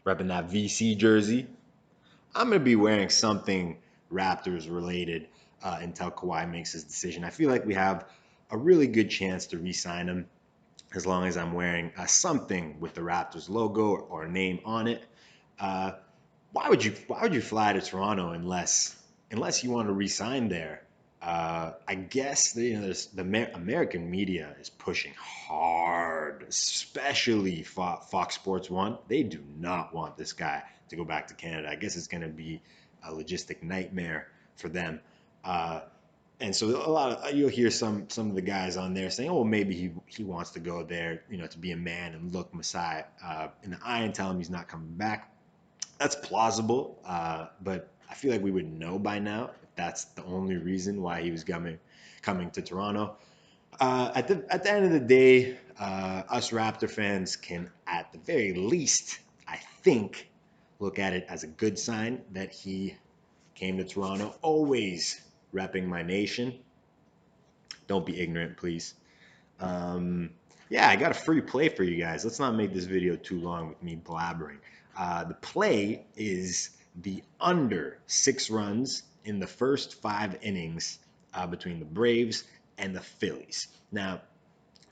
repping that VC jersey. I'm going to be wearing something Raptors related until Kawhi makes his decision. I feel like we have a really good chance to re-sign him as long as I'm wearing something with the Raptors logo or name on it. Uh, why would you fly to Toronto unless you want to re-sign there? I guess the American media is pushing hard, especially Fox Sports One. They do not want this guy to go back to Canada. I guess it's going to be a logistic nightmare for them. Uh, and so a lot of you'll hear some of the guys on there saying, "Oh, maybe he wants to go there, to be a man and look Messiah in the eye and tell him he's not coming back." That's plausible, but I feel like we would know by now if that's the only reason why he was coming to Toronto. At the end of the day, us Raptor fans can, at the very least, I think, look at it as a good sign that he came to Toronto, always repping my nation. Don't be ignorant, please. Um, yeah, I got a free play for you guys. Let's not make this video too long with me blabbering. The play is the under 6 runs in the first 5 innings between the Braves and the Phillies. Now,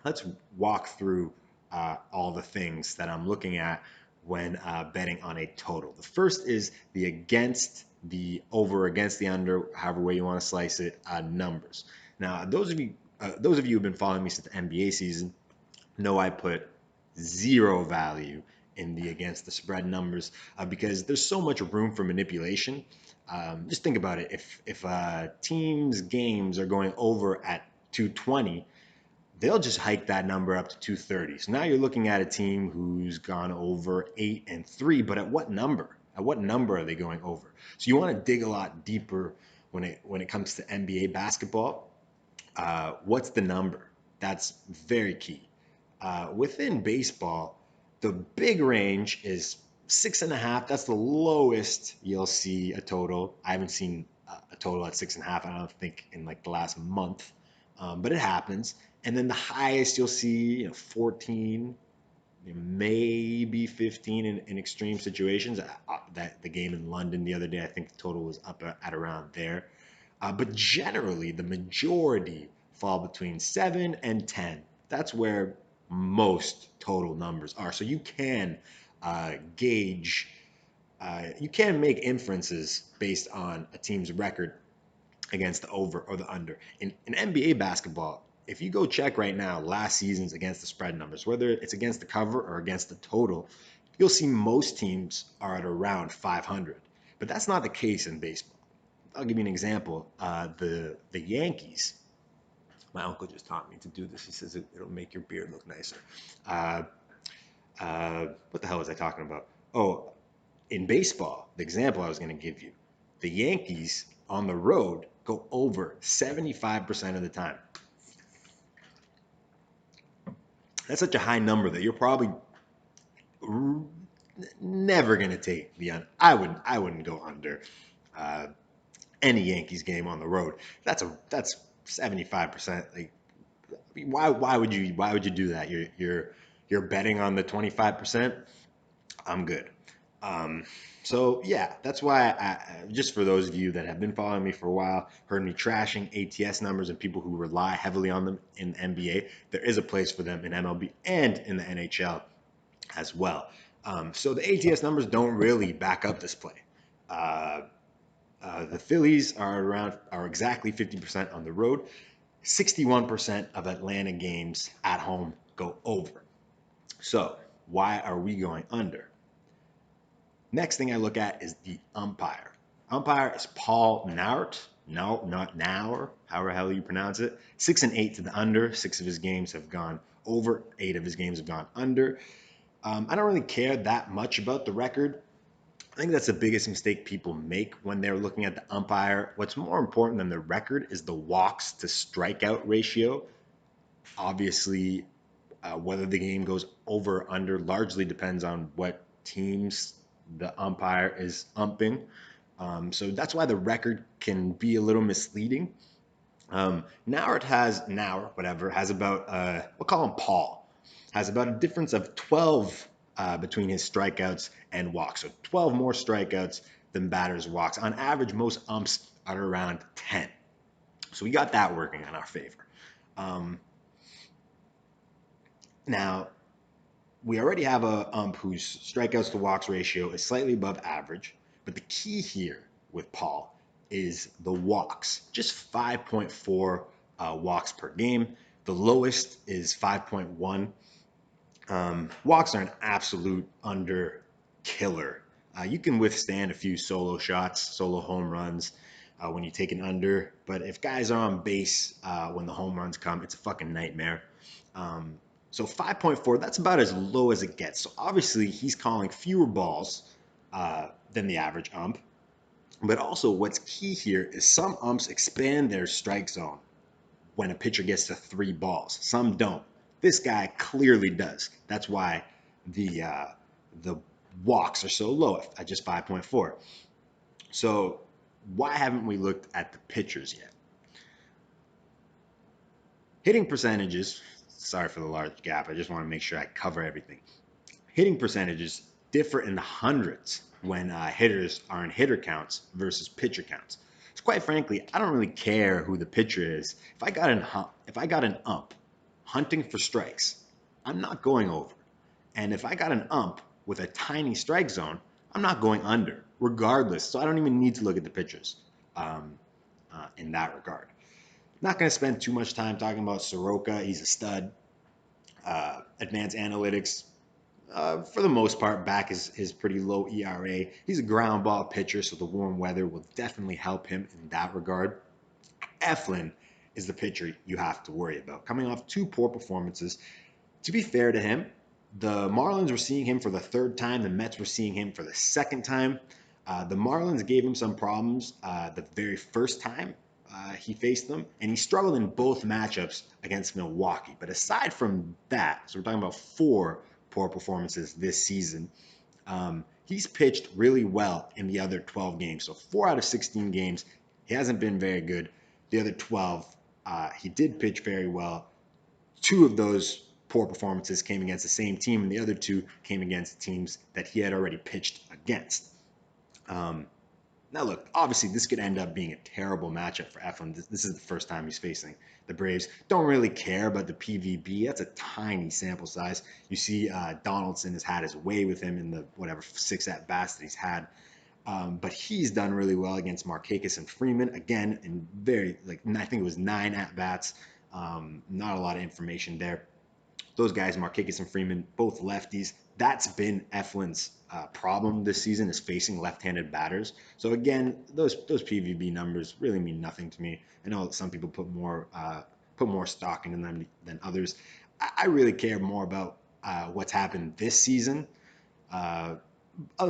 let's walk through all the things that I'm looking at when betting on a total. The first is the against the over, against the under, however way you want to slice it, numbers. Now, those of you who've been following me since the NBA season know I put zero value in the against the spread numbers because there's so much room for manipulation. Just think about it. If teams' games are going over at 220, they'll just hike that number up to 230. So now you're looking at a team who's gone over 8-3, but at what number? At what number are they going over? So you want to dig a lot deeper when it comes to NBA basketball. What's the number? That's very key. Within baseball, the big range is 6.5. That's the lowest you'll see a total. I haven't seen a total at 6.5. I don't think in like the last month, but it happens. And then the highest you'll see, 14, maybe 15 in extreme situations. That the game in London the other day, I think the total was up at around there. But generally, the majority fall between 7 and 10. That's where most total numbers are. So gauge, you can make inferences based on a team's record against the over or the under. In NBA basketball, if you go check right now last season's against the spread numbers, whether it's against the cover or against the total, you'll see most teams are at around 500. But that's not the case in baseball. I'll give you an example. The Yankees. My uncle just taught me to do this. He says it'll make your beard look nicer. Uh, what the hell was I talking about? Oh, in baseball, the example I was going to give you, the Yankees on the road go over 75% of the time. That's such a high number that you're probably never going to take the under. I wouldn't go under uh, any Yankees game on the road. That's 75%. Like, why would you do that? You're betting on the 25%. I'm good. Um, so yeah, that's why just for those of you that have been following me for a while, heard me trashing ATS numbers and people who rely heavily on them in the NBA, there is a place for them in MLB and in the NHL as well. So the ATS numbers don't really back up this play. Uh, the Phillies are exactly 50% on the road. 61% of Atlanta games at home go over. So why are we going under? Next thing I look at is the umpire. Umpire is Paul Naurt. No, not Nauer, however hell you pronounce it. 6-8 to the under. 6 of his games have gone over. 8 of his games have gone under. I don't really care that much about the record. I think that's the biggest mistake people make when they're looking at the umpire. What's more important than the record is the walks to strikeout ratio. Obviously, whether the game goes over or under largely depends on what teams the umpire is umping. So that's why the record can be a little misleading. Nauer, whatever, has about, we'll call him Paul, has about a difference of 12 between his strikeouts and walks. So 12 more strikeouts than batters walks. On average, most umps are around 10. So we got that working in our favor. Um, Now, we already have a ump whose strikeouts to walks ratio is slightly above average, but the key here with Paul is the walks, just 5.4 walks per game. The lowest is 5.1. Walks are an absolute under killer. You can withstand a few solo shots, solo home runs when you take an under, but if guys are on base when the home runs come, it's a fucking nightmare. Um, so 5.4, that's about as low as it gets. So obviously he's calling fewer balls than the average ump. But also, what's key here is some umps expand their strike zone when a pitcher gets to 3 balls. Some don't. This guy clearly does. That's why the walks are so low at just 5.4. So why haven't we looked at the pitchers yet? Hitting percentages. Sorry for the large gap. I just want to make sure I cover everything. Hitting percentages differ in the hundreds when hitters are in hitter counts versus pitcher counts. So quite frankly, I don't really care who the pitcher is. If I got an ump hunting for strikes, I'm not going over. And if I got an ump with a tiny strike zone, I'm not going under, regardless. So I don't even need to look at the pitchers in that regard. Not going to spend too much time talking about Soroka. He's a stud. Advanced analytics, for the most part, back his pretty low ERA. He's a ground ball pitcher, so the warm weather will definitely help him in that regard. Eflin is the pitcher you have to worry about. Coming off 2 poor performances, to be fair to him, the Marlins were seeing him for the 3rd time. The Mets were seeing him for the 2nd time. The Marlins gave him some problems the very first time he faced them, and he struggled in both matchups against Milwaukee. But aside from that, so we're talking about 4 poor performances this season. He's pitched really well in the other 12 games. So 4 out of 16 games, he hasn't been very good. The other 12, he did pitch very well. 2 of those poor performances came against the same team, and the other 2 came against teams that he had already pitched against. Now, look, obviously, this could end up being a terrible matchup for Eflin. This is the first time he's facing the Braves. Don't really care about the PVB. That's a tiny sample size. You see, Donaldson has had his way with him in the whatever 6 at bats that he's had. But he's done really well against Markakis and Freeman. Again, in I think it was 9 at bats. Not a lot of information there. Those guys, Markakis and Freeman, both lefties. That's been Eflin's problem this season, is facing left-handed batters. So again, those PVB numbers really mean nothing to me. I know some people put more stock into them than others. I really care more about what's happened this season. Other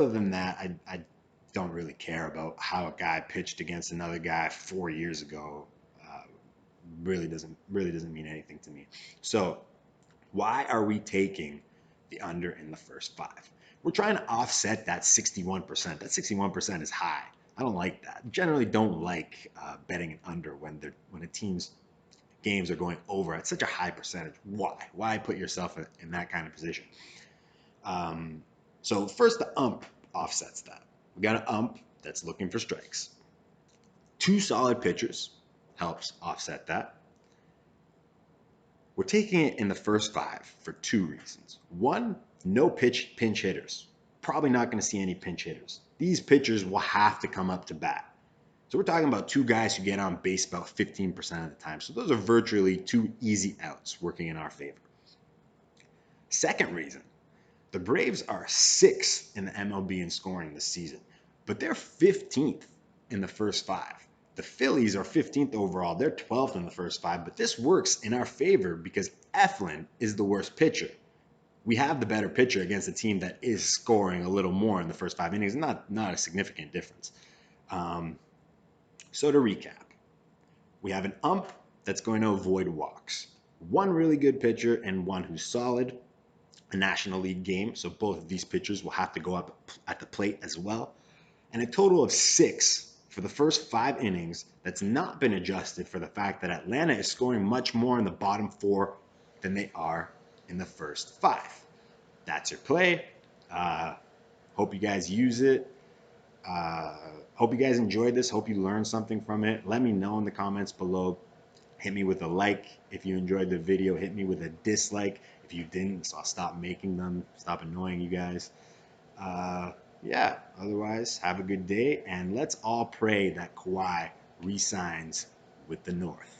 than that, I don't really care about how a guy pitched against another guy 4 years ago. Really doesn't mean anything to me. So why are we taking the under in the first 5? We're trying to offset that 61%. That 61% is high. I don't like that. Generally, don't like betting an under when a team's games are going over at such a high percentage. Why? Why put yourself in that kind of position? So first, the ump offsets that. We got an ump that's looking for strikes. 2 solid pitchers helps offset that. We're taking it in the first 5 for 2 reasons. One, no pinch hitters. Probably not going to see any pinch hitters. These pitchers will have to come up to bat. So we're talking about 2 guys who get on base about 15% of the time. So those are virtually 2 easy outs working in our favor. Second reason, the Braves are 6th in the MLB in scoring this season, but they're 15th in the first 5. The Phillies are 15th overall. They're 12th in the first 5, but this works in our favor because Eflin is the worst pitcher. We have the better pitcher against a team that is scoring a little more in the first 5 innings. Not a significant difference. So to recap, we have an ump that's going to avoid walks. 1 really good pitcher and 1 who's solid. A National League game, so both of these pitchers will have to go up at the plate as well. And a total of 6 for the first 5 innings that's not been adjusted for the fact that Atlanta is scoring much more in the bottom 4 than they are in the first 5. That's your play. Uh, hope you guys use it. Uh, Hope you guys enjoyed this. Hope you learned something from it. Let me know in the comments below. Hit me with a like if you enjoyed the video. Hit me with a dislike if you didn't, so I'll stop making them, stop annoying you guys. Uh, yeah, otherwise, have a good day, and let's all pray that Kawhi resigns with the North.